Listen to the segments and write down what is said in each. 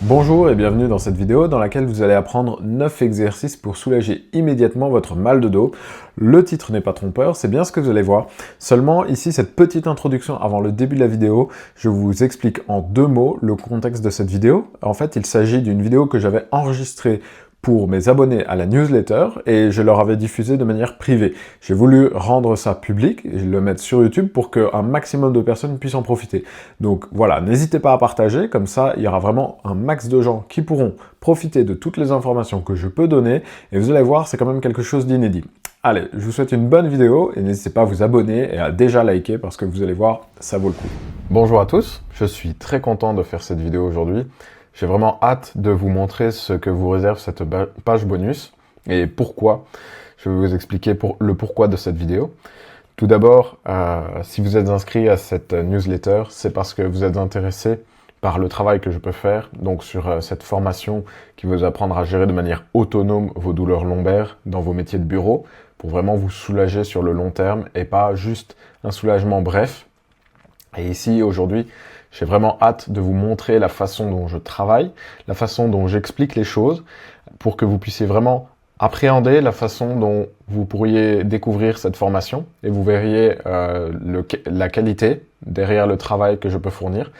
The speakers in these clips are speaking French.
Bonjour et bienvenue dans cette vidéo dans laquelle vous allez apprendre 9 exercices pour soulager immédiatement votre mal de dos. Le titre n'est pas trompeur, c'est bien ce que vous allez voir. Seulement ici, cette petite introduction avant le début de la vidéo, je vous explique en 2 mots le contexte de cette vidéo. En fait, il s'agit d'une vidéo que j'avais enregistrée pour mes abonnés à la newsletter et je leur avais diffusé de manière privée. J'ai voulu rendre ça public et le mettre sur YouTube pour qu'un maximum de personnes puissent en profiter. Donc voilà, n'hésitez pas à partager, comme ça il y aura vraiment un max de gens qui pourront profiter de toutes les informations que je peux donner et vous allez voir, c'est quand même quelque chose d'inédit. Allez, je vous souhaite une bonne vidéo et n'hésitez pas à vous abonner et à déjà liker parce que vous allez voir, ça vaut le coup. Bonjour à tous, je suis très content de faire cette vidéo aujourd'hui. J'ai vraiment hâte de vous montrer ce que vous réserve cette page bonus et pourquoi. Je vais vous expliquer le pourquoi de cette vidéo. Tout d'abord, si vous êtes inscrit à cette newsletter, c'est parce que vous êtes intéressé par le travail que je peux faire, donc sur cette formation qui va vous apprendre à gérer de manière autonome vos douleurs lombaires dans vos métiers de bureau, pour vraiment vous soulager sur le long terme et pas juste un soulagement bref. Et ici, aujourd'hui, j'ai vraiment hâte de vous montrer la façon dont je travaille, la façon dont j'explique les choses, pour que vous puissiez vraiment appréhender la façon dont vous pourriez découvrir cette formation et vous verriez la qualité derrière le travail que je peux fournir.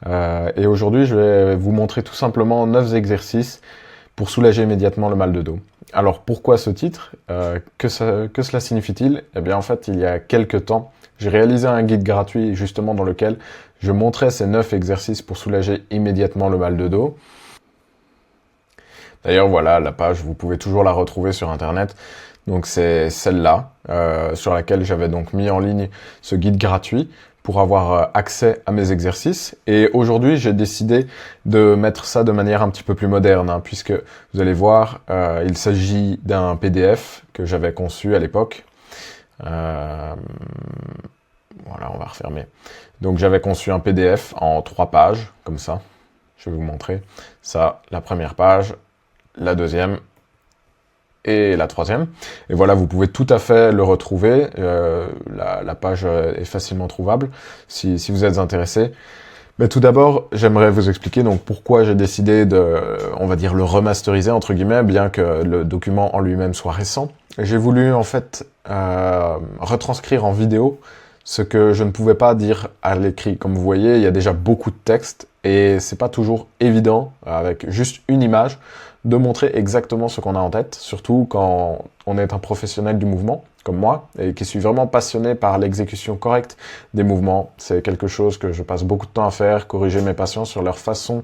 Et aujourd'hui, je vais vous montrer tout simplement 9 exercices pour soulager immédiatement le mal de dos. Alors pourquoi ce titre? Que cela signifie-t-il? Eh bien en fait, il y a quelques temps, j'ai réalisé un guide gratuit justement dans lequel je montrais ces 9 exercices pour soulager immédiatement le mal de dos. D'ailleurs, voilà, la page, vous pouvez toujours la retrouver sur Internet. Donc c'est celle-là, sur laquelle j'avais donc mis en ligne ce guide gratuit pour avoir accès à mes exercices. Et aujourd'hui, j'ai décidé de mettre ça de manière un petit peu plus moderne, puisque vous allez voir, il s'agit d'un PDF que j'avais conçu à l'époque. Voilà, on va refermer. Donc j'avais conçu un PDF en 3 pages, comme ça. Je vais vous montrer ça, la première page, la deuxième et la troisième. Et voilà, vous pouvez tout à fait le retrouver. La page est facilement trouvable si vous êtes intéressé. Mais tout d'abord, j'aimerais vous expliquer donc pourquoi j'ai décidé de, on va dire, le remasteriser entre guillemets, bien que le document en lui-même soit récent. J'ai voulu en fait retranscrire en vidéo ce que je ne pouvais pas dire à l'écrit. Comme vous voyez, il y a déjà beaucoup de texte et c'est pas toujours évident, avec juste une image, de montrer exactement ce qu'on a en tête, surtout quand on est un professionnel du mouvement, comme moi, et qui suis vraiment passionné par l'exécution correcte des mouvements. C'est quelque chose que je passe beaucoup de temps à faire, corriger mes patients sur leur façon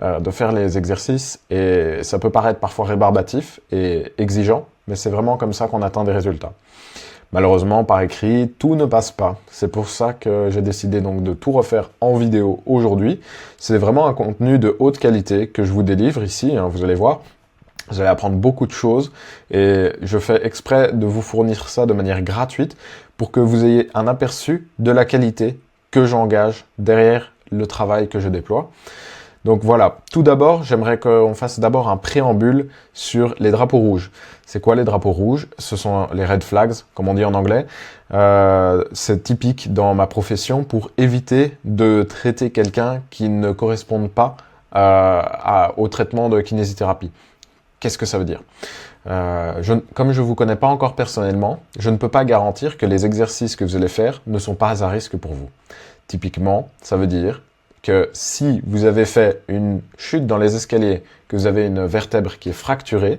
de faire les exercices, et ça peut paraître parfois rébarbatif et exigeant, mais c'est vraiment comme ça qu'on atteint des résultats. Malheureusement, par écrit, tout ne passe pas. C'est pour ça que j'ai décidé donc de tout refaire en vidéo aujourd'hui. C'est vraiment un contenu de haute qualité que je vous délivre ici, vous allez voir. Vous allez apprendre beaucoup de choses et je fais exprès de vous fournir ça de manière gratuite pour que vous ayez un aperçu de la qualité que j'engage derrière le travail que je déploie. Donc voilà, tout d'abord, j'aimerais qu'on fasse d'abord un préambule sur les drapeaux rouges. C'est quoi les drapeaux rouges? Ce sont les red flags, comme on dit en anglais. C'est typique dans ma profession pour éviter de traiter quelqu'un qui ne corresponde pas au traitement de kinésithérapie. Qu'est-ce que ça veut dire? Comme je ne vous connais pas encore personnellement, je ne peux pas garantir que les exercices que vous allez faire ne sont pas à risque pour vous. Typiquement, ça veut dire que si vous avez fait une chute dans les escaliers, que vous avez une vertèbre qui est fracturée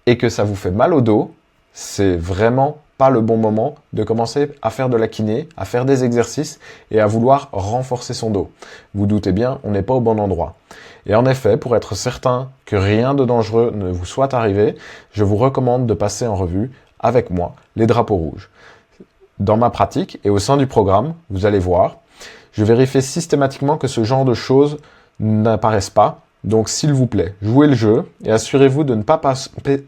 et que ça vous fait mal au dos, c'est vraiment pas le bon moment de commencer à faire de la kiné, à faire des exercices et à vouloir renforcer son dos. Vous doutez bien, on n'est pas au bon endroit. Et en effet, pour être certain que rien de dangereux ne vous soit arrivé, je vous recommande de passer en revue avec moi les drapeaux rouges. Dans ma pratique et au sein du programme, vous allez voir, je vérifie systématiquement que ce genre de choses n'apparaissent pas. Donc, s'il vous plaît, jouez le jeu et assurez-vous de ne pas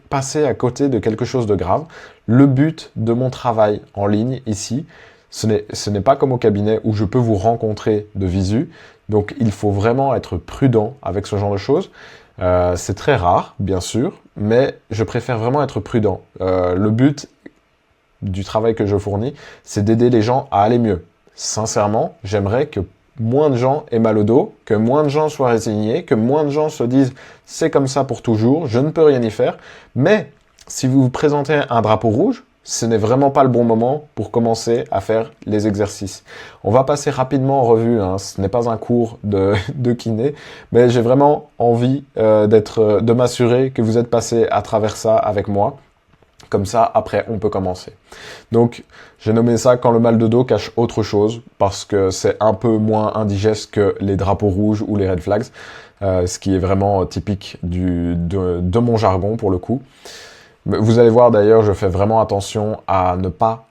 passer à côté de quelque chose de grave. Le but de mon travail en ligne ici, ce n'est pas comme au cabinet où je peux vous rencontrer de visu. Donc, il faut vraiment être prudent avec ce genre de choses. C'est très rare, bien sûr, mais je préfère vraiment être prudent. Le but du travail que je fournis, c'est d'aider les gens à aller mieux. Sincèrement, j'aimerais que moins de gens aient mal au dos, que moins de gens soient résignés, que moins de gens se disent c'est comme ça pour toujours, je ne peux rien y faire. Mais si vous vous présentez un drapeau rouge, ce n'est vraiment pas le bon moment pour commencer à faire les exercices. On va passer rapidement en revue, hein, ce n'est pas un cours de kiné, mais j'ai vraiment envie de m'assurer que vous êtes passé à travers ça avec moi. Comme ça, après, on peut commencer. Donc, j'ai nommé ça quand le mal de dos cache autre chose, parce que c'est un peu moins indigeste que les drapeaux rouges ou les red flags, ce qui est vraiment typique de mon jargon pour le coup. Vous allez voir d'ailleurs, je fais vraiment attention à ne pas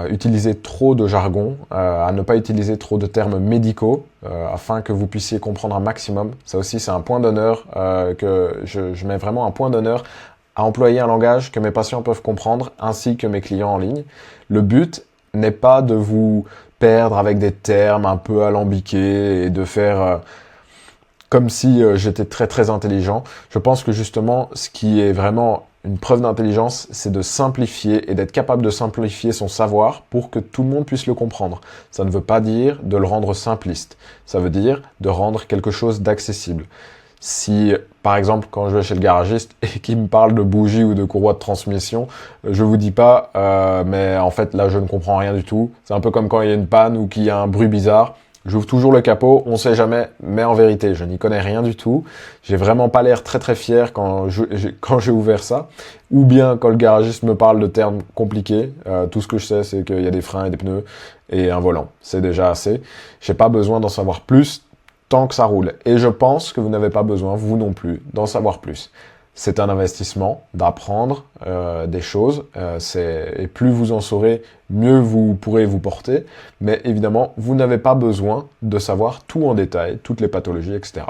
utiliser trop de jargon, à ne pas utiliser trop de termes médicaux, afin que vous puissiez comprendre un maximum. Ça aussi, c'est un point d'honneur, que je mets vraiment un point d'honneur à employer un langage que mes patients peuvent comprendre, ainsi que mes clients en ligne. Le but n'est pas de vous perdre avec des termes un peu alambiqués et de faire comme si j'étais très très intelligent. Je pense que justement, ce qui est vraiment une preuve d'intelligence, c'est de simplifier et d'être capable de simplifier son savoir pour que tout le monde puisse le comprendre. Ça ne veut pas dire de le rendre simpliste. Ça veut dire de rendre quelque chose d'accessible. Si, par exemple, quand je vais chez le garagiste et qu'il me parle de bougie ou de courroie de transmission, je vous dis pas, mais en fait, là, je ne comprends rien du tout. C'est un peu comme quand il y a une panne ou qu'il y a un bruit bizarre. J'ouvre toujours le capot, on sait jamais, mais en vérité, je n'y connais rien du tout. J'ai vraiment pas l'air très très fier quand j'ai ouvert ça. Ou bien quand le garagiste me parle de termes compliqués, tout ce que je sais, c'est qu'il y a des freins et des pneus et un volant. C'est déjà assez. J'ai pas besoin d'en savoir plus tant que ça roule. Et je pense que vous n'avez pas besoin, vous non plus, d'en savoir plus. C'est un investissement d'apprendre des choses. Et plus vous en saurez, mieux vous pourrez vous porter. Mais évidemment, vous n'avez pas besoin de savoir tout en détail, toutes les pathologies, etc.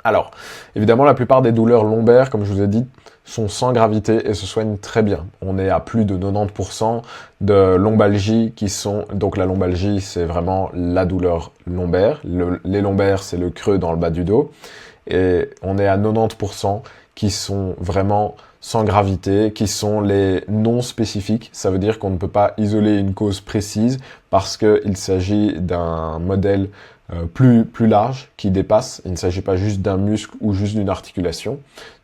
Alors, évidemment, la plupart des douleurs lombaires, comme je vous ai dit, sont sans gravité et se soignent très bien. On est à plus de 90% de lombalgie qui sont... Donc la lombalgie, c'est vraiment la douleur lombaire. Les lombaires, c'est le creux dans le bas du dos. Et on est à 90% qui sont vraiment sans gravité, qui sont les non spécifiques. Ça veut dire qu'on ne peut pas isoler une cause précise parce qu'il s'agit d'un modèle plus large qui dépasse. Il ne s'agit pas juste d'un muscle ou juste d'une articulation.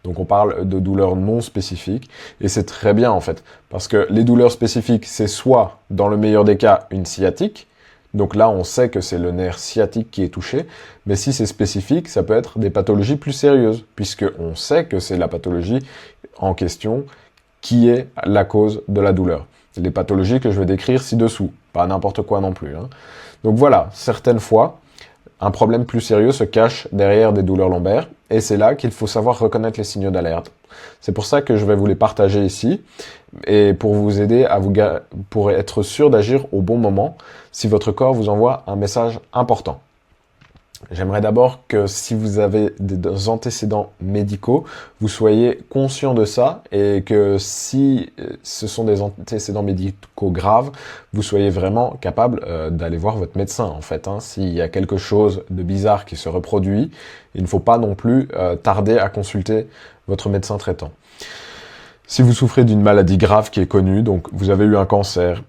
Donc on parle de douleurs non spécifiques et c'est très bien en fait parce que les douleurs spécifiques, c'est soit dans le meilleur des cas une sciatique. Donc là, on sait que c'est le nerf sciatique qui est touché, mais si c'est spécifique, ça peut être des pathologies plus sérieuses, puisqu'on sait que c'est la pathologie en question qui est la cause de la douleur. Les pathologies que je vais décrire ci-dessous, pas n'importe quoi non plus. Donc voilà, certaines fois, un problème plus sérieux se cache derrière des douleurs lombaires, et c'est là qu'il faut savoir reconnaître les signaux d'alerte. C'est pour ça que je vais vous les partager ici, et pour vous aider pour être sûr d'agir au bon moment, si votre corps vous envoie un message important. J'aimerais d'abord que si vous avez des antécédents médicaux, vous soyez conscient de ça et que si ce sont des antécédents médicaux graves, vous soyez vraiment capable d'aller voir votre médecin en fait. S'il y a quelque chose de bizarre qui se reproduit, il ne faut pas non plus tarder à consulter votre médecin traitant. Si vous souffrez d'une maladie grave qui est connue, donc vous avez eu un cancer,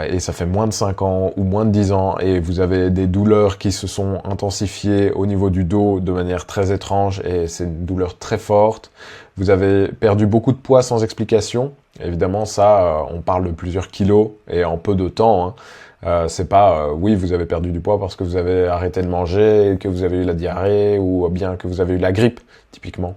et ça fait moins de 5 ans ou moins de 10 ans et vous avez des douleurs qui se sont intensifiées au niveau du dos de manière très étrange et c'est une douleur très forte. Vous avez perdu beaucoup de poids sans explication. Évidemment, ça, on parle de plusieurs kilos et en peu de temps. C'est pas, oui, vous avez perdu du poids parce que vous avez arrêté de manger, que vous avez eu la diarrhée ou bien que vous avez eu la grippe, typiquement.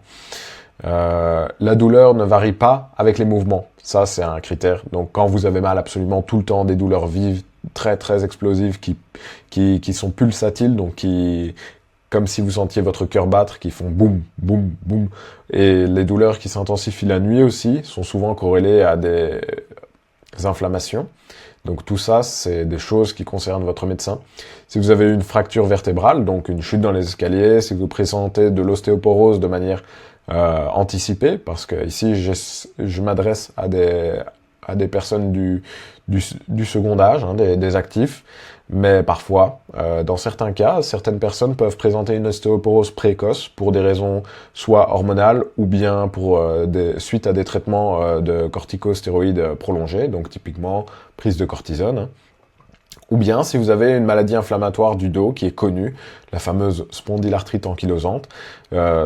La douleur ne varie pas avec les mouvements. Ça, c'est un critère. Donc, quand vous avez mal absolument tout le temps, des douleurs vives, très, très explosives, qui sont pulsatiles, donc comme si vous sentiez votre cœur battre, qui font boum, boum, boum. Et les douleurs qui s'intensifient la nuit aussi sont souvent corrélées à des inflammations. Donc tout ça, c'est des choses qui concernent votre médecin. Si vous avez une fracture vertébrale, donc une chute dans les escaliers, si vous présentez de l'ostéoporose de manière anticipée, parce que ici je m'adresse à des personnes du second âge, des actifs, mais parfois, dans certains cas, certaines personnes peuvent présenter une ostéoporose précoce pour des raisons soit hormonales ou bien suite à des traitements de corticostéroïdes prolongés, donc typiquement prise de cortisone, Ou bien si vous avez une maladie inflammatoire du dos qui est connue, la fameuse spondylarthrite ankylosante,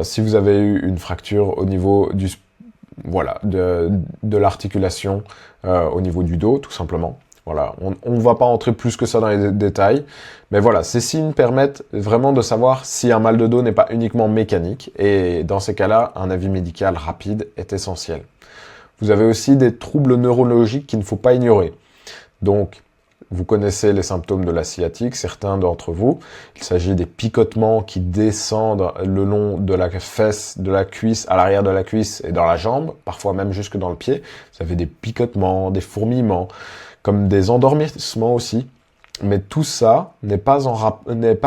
si vous avez eu une fracture au niveau de l'articulation au niveau du dos, tout simplement. Voilà, on ne va pas entrer plus que ça dans les détails, mais voilà, ces signes permettent vraiment de savoir si un mal de dos n'est pas uniquement mécanique, et dans ces cas-là, un avis médical rapide est essentiel. Vous avez aussi des troubles neurologiques qu'il ne faut pas ignorer. Donc, vous connaissez les symptômes de la sciatique, certains d'entre vous. Il s'agit des picotements qui descendent le long de la fesse, de la cuisse, à l'arrière de la cuisse et dans la jambe, parfois même jusque dans le pied. Vous avez des picotements, des fourmillements, comme des endormissements aussi. Mais tout ça n'est pas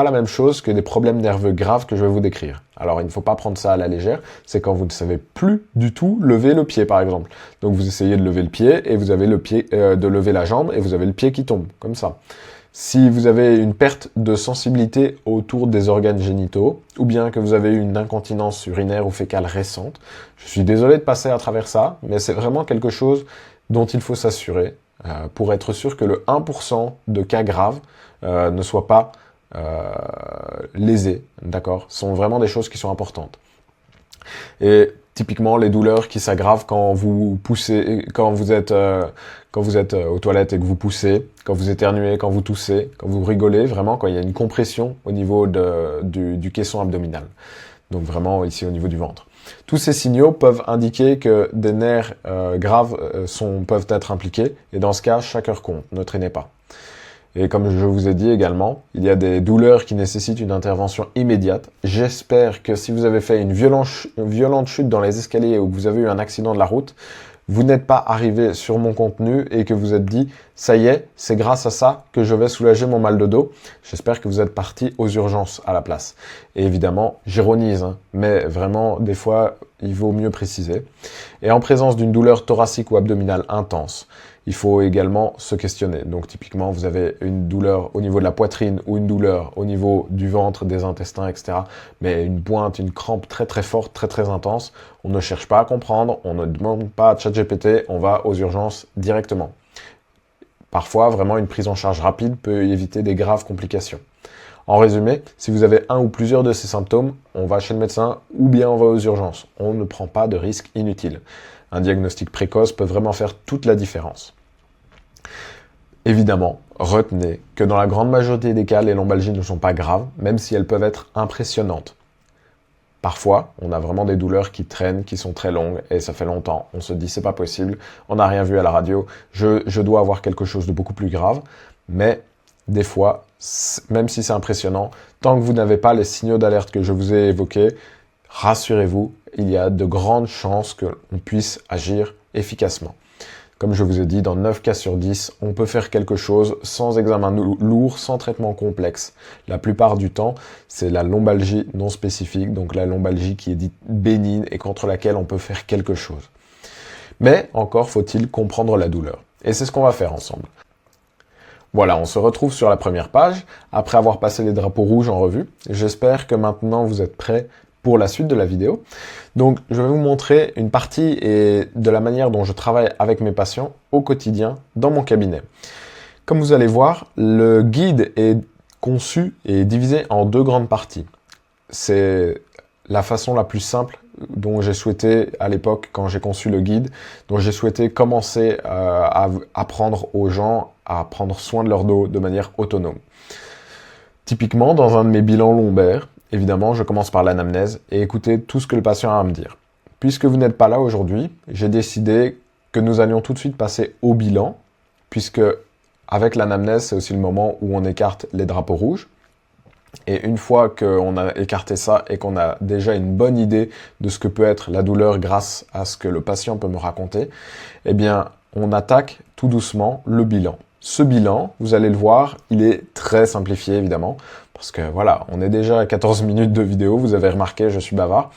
la même chose que des problèmes nerveux graves que je vais vous décrire. Alors, il ne faut pas prendre ça à la légère. C'est quand vous ne savez plus du tout lever le pied, par exemple. Donc, vous essayez de lever le pied et vous avez de lever la jambe et vous avez le pied qui tombe, comme ça. Si vous avez une perte de sensibilité autour des organes génitaux, ou bien que vous avez eu une incontinence urinaire ou fécale récente, je suis désolé de passer à travers ça, mais c'est vraiment quelque chose dont il faut s'assurer. Pour être sûr que le 1% de cas graves ne soient pas lésés, d'accord? Ce sont vraiment des choses qui sont importantes. Et typiquement, les douleurs qui s'aggravent quand vous poussez, quand vous êtes aux toilettes et que vous poussez, quand vous éternuez, quand vous toussez, quand vous rigolez, vraiment quand il y a une compression au niveau du caisson abdominal. Donc vraiment ici au niveau du ventre. Tous ces signaux peuvent indiquer que des nerfs graves peuvent être impliqués, et dans ce cas, chaque heure compte, ne traînez pas. Et comme je vous ai dit également, il y a des douleurs qui nécessitent une intervention immédiate. J'espère que si vous avez fait une violente chute dans les escaliers ou que vous avez eu un accident de la route, vous n'êtes pas arrivé sur mon contenu et que vous êtes dit « ça y est, c'est grâce à ça que je vais soulager mon mal de dos ». J'espère que vous êtes parti aux urgences à la place. Et évidemment, j'ironise, mais vraiment, des fois, il vaut mieux préciser. Et en présence d'une douleur thoracique ou abdominale intense, il faut également se questionner. Donc typiquement, vous avez une douleur au niveau de la poitrine ou une douleur au niveau du ventre, des intestins, etc. Mais une pointe, une crampe très très forte, très très intense. On ne cherche pas à comprendre, on ne demande pas à ChatGPT, on va aux urgences directement. Parfois, vraiment, une prise en charge rapide peut éviter des graves complications. En résumé, si vous avez un ou plusieurs de ces symptômes, on va chez le médecin ou bien on va aux urgences. On ne prend pas de risques inutiles. Un diagnostic précoce peut vraiment faire toute la différence. Évidemment, retenez que dans la grande majorité des cas, les lombalgies ne sont pas graves, même si elles peuvent être impressionnantes. Parfois, on a vraiment des douleurs qui traînent, qui sont très longues, et ça fait longtemps. On se dit, c'est pas possible, on n'a rien vu à la radio, je dois avoir quelque chose de beaucoup plus grave. Mais des fois, même si c'est impressionnant, tant que vous n'avez pas les signaux d'alerte que je vous ai évoqués, rassurez-vous, il y a de grandes chances qu'on puisse agir efficacement. Comme je vous ai dit, dans 9 cas sur 10, on peut faire quelque chose sans examen lourd, sans traitement complexe. La plupart du temps, c'est la lombalgie non spécifique, donc la lombalgie qui est dite bénigne et contre laquelle on peut faire quelque chose. Mais encore faut-il comprendre la douleur. Et c'est ce qu'on va faire ensemble. Voilà, on se retrouve sur la première page, après avoir passé les drapeaux rouges en revue. J'espère que maintenant vous êtes prêts pour la suite de la vidéo. Donc, je vais vous montrer une partie de la manière dont je travaille avec mes patients au quotidien dans mon cabinet. Comme vous allez voir, le guide est conçu et divisé en deux grandes parties. C'est la façon la plus simple dont j'ai souhaité, à l'époque, quand j'ai conçu le guide, dont j'ai souhaité commencer à apprendre aux gens à prendre soin de leur dos de manière autonome. Typiquement, dans un de mes bilans lombaires, évidemment, je commence par l'anamnèse et écouter tout ce que le patient a à me dire. Puisque vous n'êtes pas là aujourd'hui, j'ai décidé que nous allions tout de suite passer au bilan, puisque avec l'anamnèse, c'est aussi le moment où on écarte les drapeaux rouges. Et une fois qu'on a écarté ça et qu'on a déjà une bonne idée de ce que peut être la douleur grâce à ce que le patient peut me raconter, eh bien, on attaque tout doucement le bilan. Ce bilan, vous allez le voir, il est très simplifié évidemment, parce que voilà, on est déjà à 14 minutes de vidéo, vous avez remarqué, je suis bavard.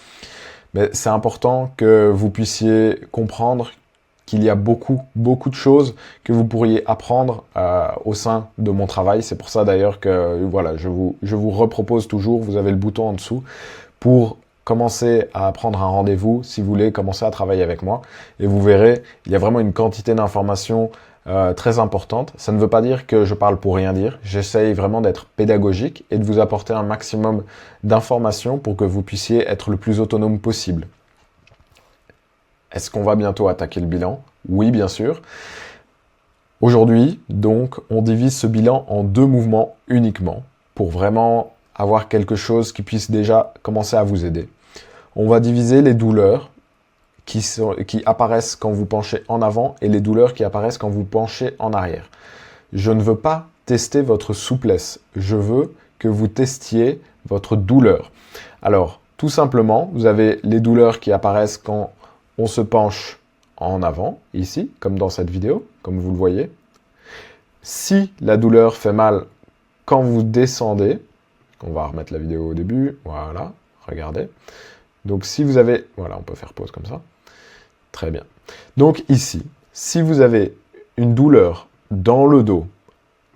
Mais c'est important que vous puissiez comprendre qu'il y a beaucoup de choses que vous pourriez apprendre au sein de mon travail. C'est pour ça d'ailleurs que voilà, je vous repropose toujours, vous avez le bouton en dessous, pour commencer à prendre un rendez-vous si vous voulez commencer à travailler avec moi. Et vous verrez, il y a vraiment une quantité d'informations très importante. Ça ne veut pas dire que je parle pour rien dire. J'essaye vraiment d'être pédagogique et de vous apporter un maximum d'informations pour que vous puissiez être le plus autonome possible. Est-ce qu'on va bientôt attaquer le bilan? Oui, bien sûr. Aujourd'hui, donc, on divise ce bilan en 2 mouvements uniquement pour vraiment avoir quelque chose qui puisse déjà commencer à vous aider. On va diviser les douleurs qui apparaissent quand vous penchez en avant et les douleurs qui apparaissent quand vous penchez en arrière. Je ne veux pas tester votre souplesse, je veux que vous testiez votre douleur. Alors, tout simplement, vous avez les douleurs qui apparaissent quand on se penche en avant, ici, comme dans cette vidéo, comme vous le voyez. Si la douleur fait mal quand vous descendez, on va remettre la vidéo au début, voilà, regardez. Donc si vous avez, voilà, on peut faire pause comme ça. Très bien. Donc ici, si vous avez une douleur dans le dos,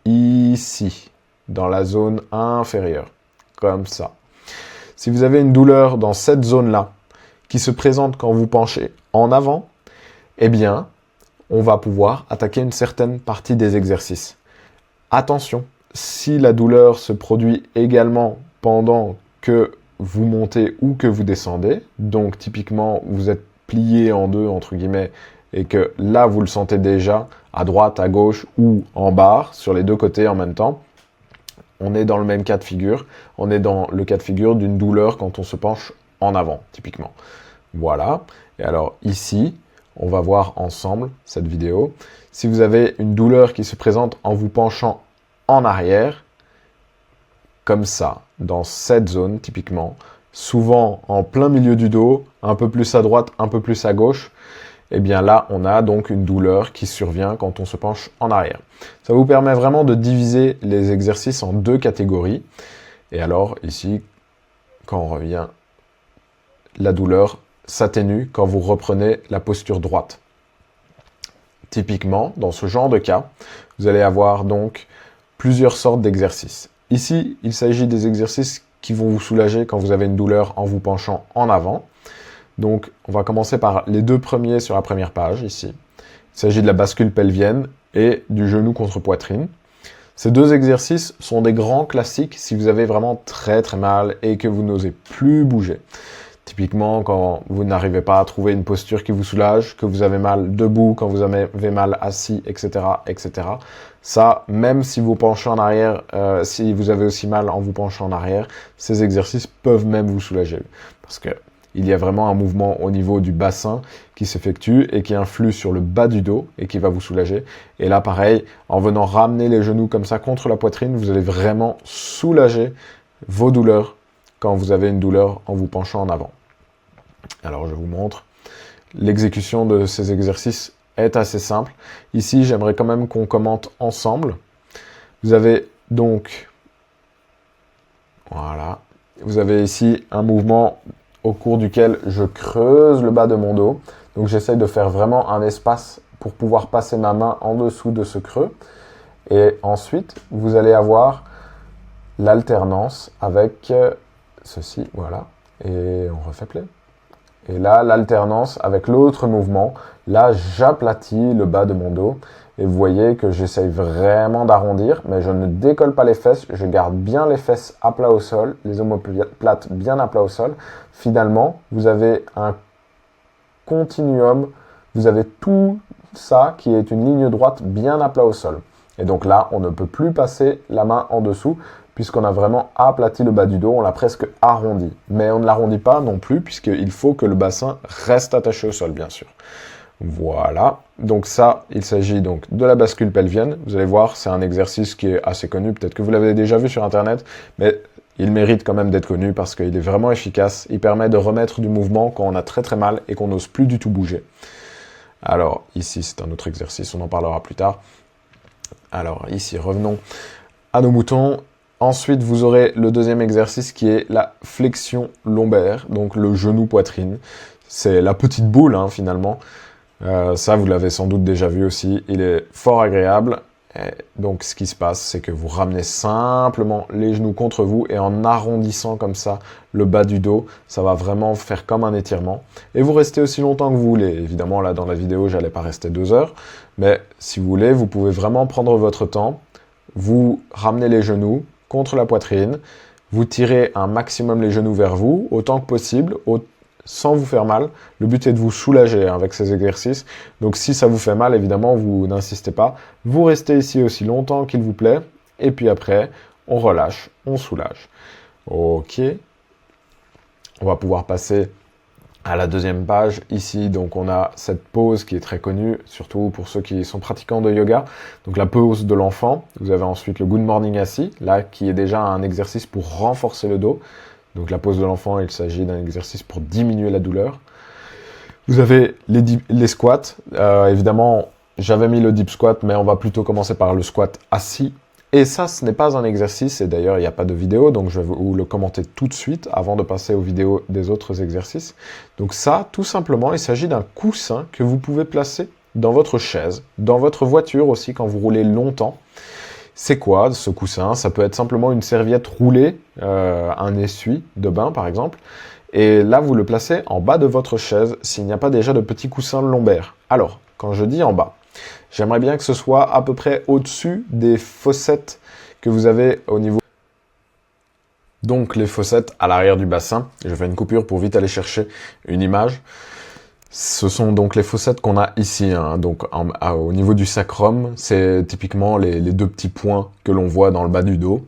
ici, dans la zone inférieure, comme ça. Si vous avez une douleur dans cette zone-là, qui se présente quand vous penchez en avant, eh bien, on va pouvoir attaquer une certaine partie des exercices. Attention, si la douleur se produit également pendant que vous montez ou que vous descendez, donc typiquement vous êtes plié en deux, entre guillemets, et que là vous le sentez déjà, à droite, à gauche ou en barre, sur les deux côtés en même temps, on est dans le même cas de figure. On est dans le cas de figure d'une douleur quand on se penche en avant, typiquement. Voilà. Et alors ici, on va voir ensemble cette vidéo. Si vous avez une douleur qui se présente en vous penchant en arrière, comme ça, dans cette zone typiquement, souvent en plein milieu du dos, un peu plus à droite, un peu plus à gauche, et bien là, on a donc une douleur qui survient quand on se penche en arrière. Ça vous permet vraiment de diviser les exercices en 2 catégories. Et alors ici, quand on revient, la douleur s'atténue quand vous reprenez la posture droite. Typiquement, dans ce genre de cas, vous allez avoir donc plusieurs sortes d'exercices. Ici, il s'agit des exercices qui vont vous soulager quand vous avez une douleur en vous penchant en avant. Donc, on va commencer par les 2 premiers sur la première page, ici. Il s'agit de la bascule pelvienne et du genou contre poitrine. Ces 2 exercices sont des grands classiques si vous avez vraiment très très mal et que vous n'osez plus bouger. Typiquement, quand vous n'arrivez pas à trouver une posture qui vous soulage, que vous avez mal debout, quand vous avez mal assis, etc., etc. Ça, même si vous penchez en arrière, si vous avez aussi mal en vous penchant en arrière, ces exercices peuvent même vous soulager. Parce que il y a vraiment un mouvement au niveau du bassin qui s'effectue et qui influe sur le bas du dos et qui va vous soulager. Et là, pareil, en venant ramener les genoux comme ça contre la poitrine, vous allez vraiment soulager vos douleurs quand vous avez une douleur en vous penchant en avant. Alors, je vous montre. L'exécution de ces exercices est assez simple. Ici, j'aimerais quand même qu'on commente ensemble. Vous avez donc, voilà, vous avez ici un mouvement au cours duquel je creuse le bas de mon dos. Donc, j'essaye de faire vraiment un espace pour pouvoir passer ma main en dessous de ce creux. Et ensuite, vous allez avoir l'alternance avec ceci, voilà. Et on refait play. Et là, l'alternance avec l'autre mouvement. Là, j'aplatis le bas de mon dos. Et vous voyez que j'essaye vraiment d'arrondir, mais je ne décolle pas les fesses. Je garde bien les fesses à plat au sol, les omoplates bien à plat au sol. Finalement, vous avez un continuum. Vous avez tout ça qui est une ligne droite bien à plat au sol. Et donc là, on ne peut plus passer la main en dessous puisqu'on a vraiment aplati le bas du dos, on l'a presque arrondi. Mais on ne l'arrondit pas non plus puisqu'il faut que le bassin reste attaché au sol, bien sûr. Voilà, donc ça, il s'agit donc de la bascule pelvienne. Vous allez voir, c'est un exercice qui est assez connu. Peut-être que vous l'avez déjà vu sur Internet, mais il mérite quand même d'être connu parce qu'il est vraiment efficace. Il permet de remettre du mouvement quand on a très très mal et qu'on n'ose plus du tout bouger. Alors, ici, c'est un autre exercice, on en parlera plus tard. Alors, ici, revenons à nos moutons. Ensuite, vous aurez le deuxième exercice qui est la flexion lombaire, donc le genou-poitrine. C'est la petite boule, hein, finalement. Ça, vous l'avez sans doute déjà vu aussi. Il est fort agréable. Donc, ce qui se passe, c'est que vous ramenez simplement les genoux contre vous et en arrondissant comme ça le bas du dos, ça va vraiment faire comme un étirement. Et vous restez aussi longtemps que vous voulez. Évidemment, là, dans la vidéo, j'allais pas rester 2 heures. Mais si vous voulez, vous pouvez vraiment prendre votre temps. Vous ramenez les genoux contre la poitrine. Vous tirez un maximum les genoux vers vous, autant que possible, sans vous faire mal. Le but est de vous soulager avec ces exercices. Donc si ça vous fait mal, évidemment, vous n'insistez pas. Vous restez ici aussi longtemps qu'il vous plaît. Et puis après, on relâche, on soulage. Ok. On va pouvoir passer à la deuxième page. Ici, donc, on a cette pose qui est très connue, surtout pour ceux qui sont pratiquants de yoga. Donc la pose de l'enfant. Vous avez ensuite le Good Morning assis, là, qui est déjà un exercice pour renforcer le dos. Donc la pose de l'enfant, il s'agit d'un exercice pour diminuer la douleur. Vous avez les squats. Évidemment, j'avais mis le deep squat, mais on va plutôt commencer par le squat assis. Et ça, ce n'est pas un exercice, et d'ailleurs, il n'y a pas de vidéo, donc je vais vous le commenter tout de suite, avant de passer aux vidéos des autres exercices. Donc ça, tout simplement, il s'agit d'un coussin que vous pouvez placer dans votre chaise, dans votre voiture aussi, quand vous roulez longtemps. C'est quoi ce coussin? Ça peut être simplement une serviette roulée, un essuie de bain par exemple. Et là, vous le placez en bas de votre chaise s'il n'y a pas déjà de petits coussins lombaires. Alors, quand je dis en bas, j'aimerais bien que ce soit à peu près au-dessus des fossettes que vous avez au niveau. Donc les fossettes à l'arrière du bassin. Je fais une coupure pour vite aller chercher une image. Ce sont donc les fossettes qu'on a ici, hein. Donc au niveau du sacrum, c'est typiquement les 2 petits points que l'on voit dans le bas du dos.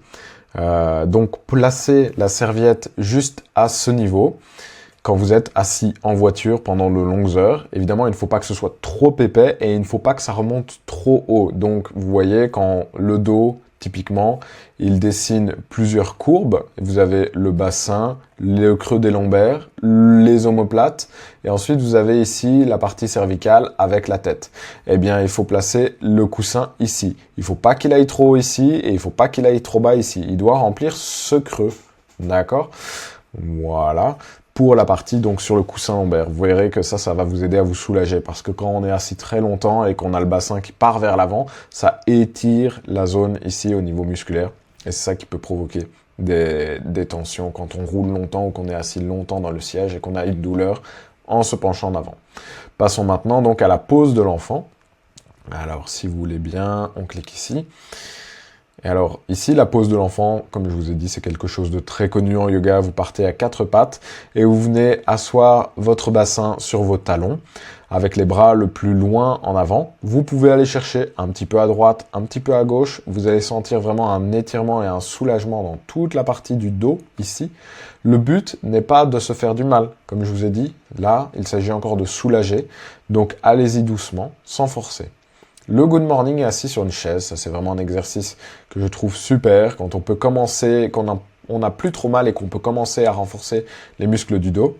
Donc placez la serviette juste à ce niveau quand vous êtes assis en voiture pendant de longues heures. Évidemment, il ne faut pas que ce soit trop épais et il ne faut pas que ça remonte trop haut. Donc vous voyez quand le dos, typiquement, il dessine plusieurs courbes. Vous avez le bassin, le creux des lombaires, les omoplates, et ensuite vous avez ici la partie cervicale avec la tête. Eh bien, il faut placer le coussin ici. Il ne faut pas qu'il aille trop haut ici et il ne faut pas qu'il aille trop bas ici. Il doit remplir ce creux. D'accord? Voilà. Pour la partie donc sur le coussin lombaire. Vous verrez que ça va vous aider à vous soulager parce que quand on est assis très longtemps et qu'on a le bassin qui part vers l'avant, ça étire la zone ici au niveau musculaire et c'est ça qui peut provoquer des tensions quand on roule longtemps ou qu'on est assis longtemps dans le siège et qu'on a une douleur en se penchant en avant. Passons maintenant donc à la pose de l'enfant. Alors si vous voulez bien, on clique ici. Et alors, ici, la pose de l'enfant, comme je vous ai dit, c'est quelque chose de très connu en yoga. Vous partez à 4 pattes et vous venez asseoir votre bassin sur vos talons avec les bras le plus loin en avant. Vous pouvez aller chercher un petit peu à droite, un petit peu à gauche. Vous allez sentir vraiment un étirement et un soulagement dans toute la partie du dos, ici. Le but n'est pas de se faire du mal. Comme je vous ai dit, là, il s'agit encore de soulager. Donc, allez-y doucement, sans forcer. Le Good Morning est assis sur une chaise, ça c'est vraiment un exercice que je trouve super quand on peut commencer, on n'a plus trop mal et qu'on peut commencer à renforcer les muscles du dos.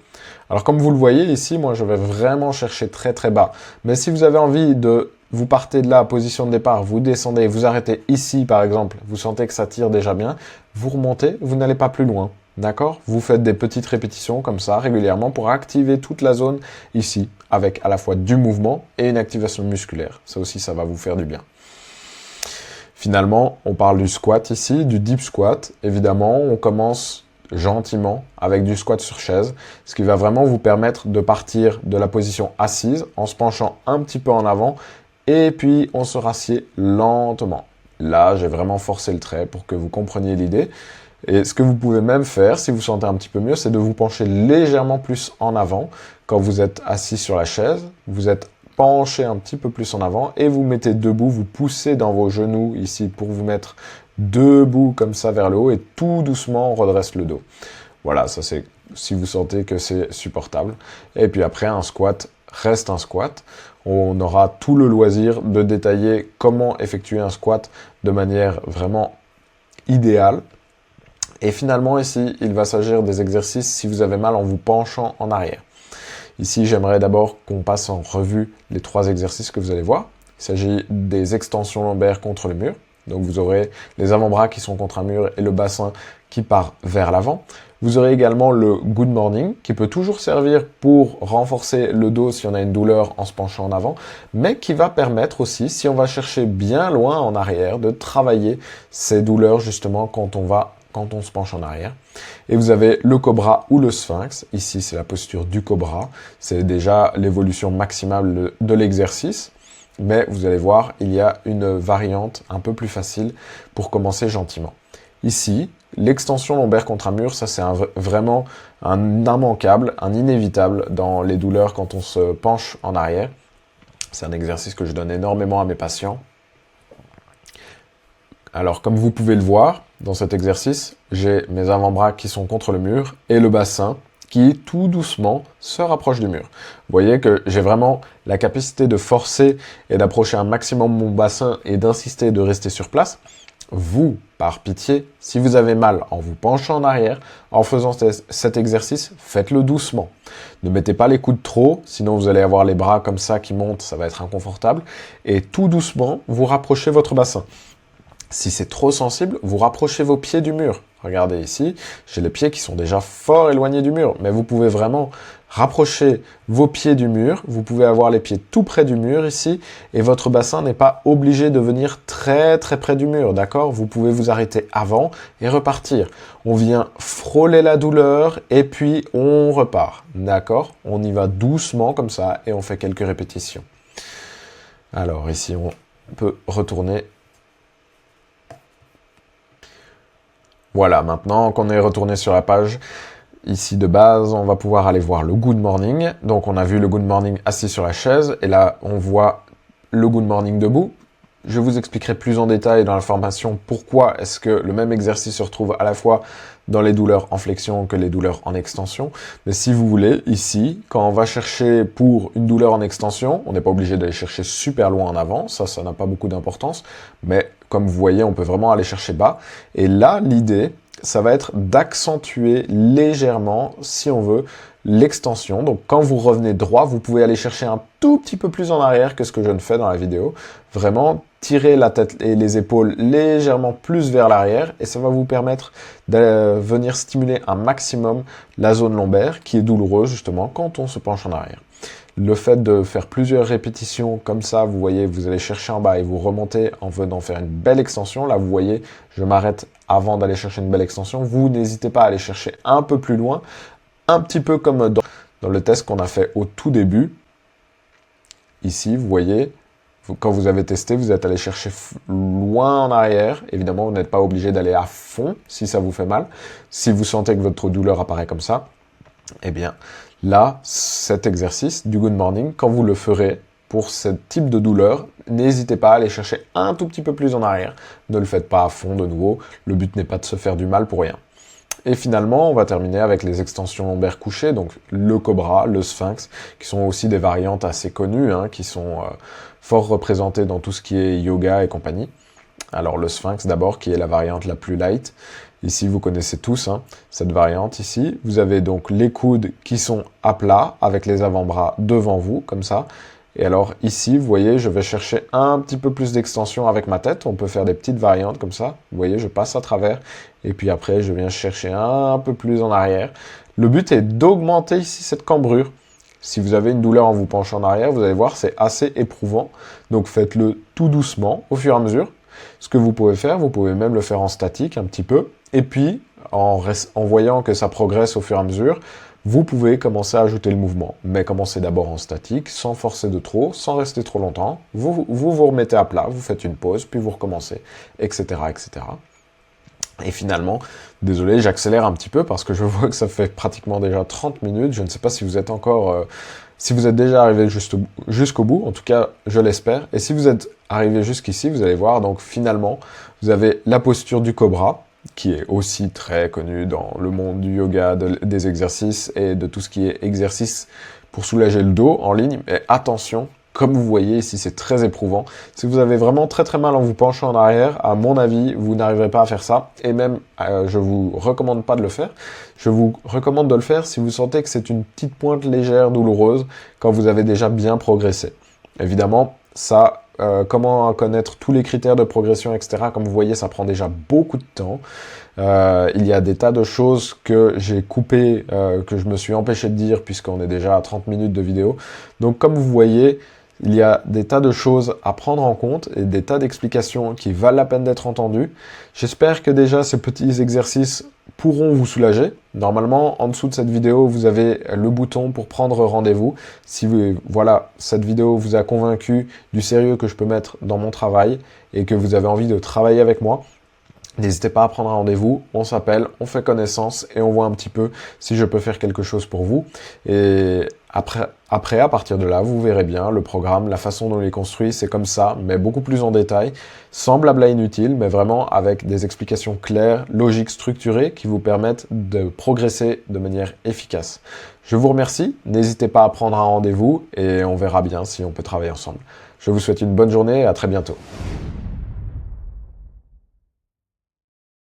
Alors comme vous le voyez ici, moi je vais vraiment chercher très très bas. Mais si vous avez envie de, vous partez de la position de départ, vous descendez, vous arrêtez ici par exemple, vous sentez que ça tire déjà bien, vous remontez, vous n'allez pas plus loin. D'accord? Vous faites des petites répétitions comme ça régulièrement pour activer toute la zone ici avec à la fois du mouvement et une activation musculaire. Ça aussi, ça va vous faire du bien. Finalement, on parle du squat ici, du deep squat. Évidemment, on commence gentiment avec du squat sur chaise, ce qui va vraiment vous permettre de partir de la position assise en se penchant un petit peu en avant et puis on se rassied lentement. Là, j'ai vraiment forcé le trait pour que vous compreniez l'idée. Et ce que vous pouvez même faire, si vous sentez un petit peu mieux, c'est de vous pencher légèrement plus en avant. Quand vous êtes assis sur la chaise, vous êtes penché un petit peu plus en avant et vous mettez debout, vous poussez dans vos genoux ici pour vous mettre debout comme ça vers le haut et tout doucement on redresse le dos. Voilà, ça c'est si vous sentez que c'est supportable. Et puis après, un squat reste un squat. On aura tout le loisir de détailler comment effectuer un squat de manière vraiment idéale. Et finalement, ici, il va s'agir des exercices si vous avez mal en vous penchant en arrière. Ici, j'aimerais d'abord qu'on passe en revue les 3 exercices que vous allez voir. Il s'agit des extensions lombaires contre le mur. Donc, vous aurez les avant-bras qui sont contre un mur et le bassin qui part vers l'avant. Vous aurez également le Good Morning qui peut toujours servir pour renforcer le dos si on a une douleur en se penchant en avant, mais qui va permettre aussi, si on va chercher bien loin en arrière, de travailler ces douleurs justement quand on se penche en arrière. Et vous avez le Cobra ou le Sphinx. Ici, c'est la posture du Cobra. C'est déjà l'évolution maximale de l'exercice. Mais vous allez voir, il y a une variante un peu plus facile pour commencer gentiment. Ici, l'extension lombaire contre un mur, ça c'est vraiment un immanquable, un inévitable dans les douleurs quand on se penche en arrière. C'est un exercice que je donne énormément à mes patients. Alors, comme vous pouvez le voir, dans cet exercice, j'ai mes avant-bras qui sont contre le mur et le bassin qui, tout doucement, se rapproche du mur. Vous voyez que j'ai vraiment la capacité de forcer et d'approcher un maximum mon bassin et d'insister de rester sur place. Vous, par pitié, si vous avez mal en vous penchant en arrière, en faisant cet exercice, faites-le doucement. Ne mettez pas les coudes trop, sinon vous allez avoir les bras comme ça qui montent, ça va être inconfortable. Et tout doucement, vous rapprochez votre bassin. Si c'est trop sensible, vous rapprochez vos pieds du mur. Regardez ici, j'ai les pieds qui sont déjà fort éloignés du mur, mais vous pouvez vraiment rapprocher vos pieds du mur. Vous pouvez avoir les pieds tout près du mur ici, et votre bassin n'est pas obligé de venir très très près du mur, d'accord? Vous pouvez vous arrêter avant et repartir. On vient frôler la douleur, et puis on repart, d'accord? On y va doucement comme ça, et on fait quelques répétitions. Alors ici, on peut retourner. Voilà, maintenant qu'on est retourné sur la page, ici de base, on va pouvoir aller voir le Good Morning. Donc on a vu le Good Morning assis sur la chaise, et là on voit le Good Morning debout. Je vous expliquerai plus en détail dans la formation pourquoi est-ce que le même exercice se retrouve à la fois dans les douleurs en flexion que les douleurs en extension. Mais si vous voulez, ici, quand on va chercher pour une douleur en extension, on n'est pas obligé d'aller chercher super loin en avant, ça n'a pas beaucoup d'importance, mais comme vous voyez, on peut vraiment aller chercher bas. Et là, l'idée, ça va être d'accentuer légèrement, si on veut, l'extension. Donc quand vous revenez droit, vous pouvez aller chercher un tout petit peu plus en arrière que ce que je ne fais dans la vidéo. Vraiment tirer la tête et les épaules légèrement plus vers l'arrière, et ça va vous permettre de venir stimuler un maximum la zone lombaire qui est douloureuse justement quand on se penche en arrière. Le fait de faire plusieurs répétitions comme ça, vous voyez, vous allez chercher en bas et vous remontez en venant faire une belle extension. Là, vous voyez, je m'arrête avant d'aller chercher une belle extension. Vous n'hésitez pas à aller chercher un peu plus loin, un petit peu comme dans le test qu'on a fait au tout début. Ici, vous voyez, quand vous avez testé, vous êtes allé chercher loin en arrière. Évidemment, vous n'êtes pas obligé d'aller à fond si ça vous fait mal. Si vous sentez que votre douleur apparaît comme ça, eh bien, là, cet exercice du Good Morning, quand vous le ferez pour ce type de douleur, n'hésitez pas à aller chercher un tout petit peu plus en arrière. Ne le faites pas à fond de nouveau. Le but n'est pas de se faire du mal pour rien. Et finalement, on va terminer avec les extensions lombaires couchées, donc le Cobra, le Sphinx, qui sont aussi des variantes assez connues, qui sont fort représentées dans tout ce qui est yoga et compagnie. Alors le Sphinx d'abord, qui est la variante la plus light. Ici, vous connaissez tous cette variante ici. Vous avez donc les coudes qui sont à plat, avec les avant-bras devant vous, comme ça. Et alors ici, vous voyez, je vais chercher un petit peu plus d'extension avec ma tête. On peut faire des petites variantes comme ça. Vous voyez, je passe à travers. Et puis après, je viens chercher un peu plus en arrière. Le but est d'augmenter ici cette cambrure. Si vous avez une douleur en vous penchant en arrière, vous allez voir, c'est assez éprouvant. Donc faites-le tout doucement, au fur et à mesure. Ce que vous pouvez faire, vous pouvez même le faire en statique un petit peu. Et puis, en voyant que ça progresse au fur et à mesure, vous pouvez commencer à ajouter le mouvement. Mais commencez d'abord en statique, sans forcer de trop, sans rester trop longtemps. Vous remettez à plat, vous faites une pause, puis vous recommencez, etc., etc. Et finalement, désolé, j'accélère un petit peu parce que je vois que ça fait pratiquement déjà 30 minutes. Je ne sais pas si vous êtes encore... si vous êtes déjà arrivé jusqu'au bout, en tout cas, je l'espère. Et si vous êtes arrivé jusqu'ici, vous allez voir, donc finalement, vous avez la posture du Cobra, qui est aussi très connu dans le monde du yoga, des exercices et de tout ce qui est exercice pour soulager le dos en ligne. Mais attention, comme vous voyez ici, c'est très éprouvant. Si vous avez vraiment très très mal en vous penchant en arrière, à mon avis, vous n'arriverez pas à faire ça. Et même, je vous recommande pas de le faire. Je vous recommande de le faire si vous sentez que c'est une petite pointe légère douloureuse quand vous avez déjà bien progressé. Évidemment, ça, comment connaître tous les critères de progression, etc. Comme vous voyez, ça prend déjà beaucoup de temps. Il y a des tas de choses que j'ai coupées, que je me suis empêché de dire puisqu'on est déjà à 30 minutes de vidéo. Donc comme vous voyez, il y a des tas de choses à prendre en compte et des tas d'explications qui valent la peine d'être entendues. J'espère que déjà ces petits exercices pourront vous soulager. Normalement, en dessous de cette vidéo, vous avez le bouton pour prendre rendez-vous. Si voilà, cette vidéo vous a convaincu du sérieux que je peux mettre dans mon travail et que vous avez envie de travailler avec moi, n'hésitez pas à prendre un rendez-vous, on s'appelle, on fait connaissance et on voit un petit peu si je peux faire quelque chose pour vous. Et après, à partir de là, vous verrez bien le programme, la façon dont il est construit, c'est comme ça, mais beaucoup plus en détail, sans blabla inutile, mais vraiment avec des explications claires, logiques, structurées, qui vous permettent de progresser de manière efficace. Je vous remercie, n'hésitez pas à prendre un rendez-vous et on verra bien si on peut travailler ensemble. Je vous souhaite une bonne journée et à très bientôt.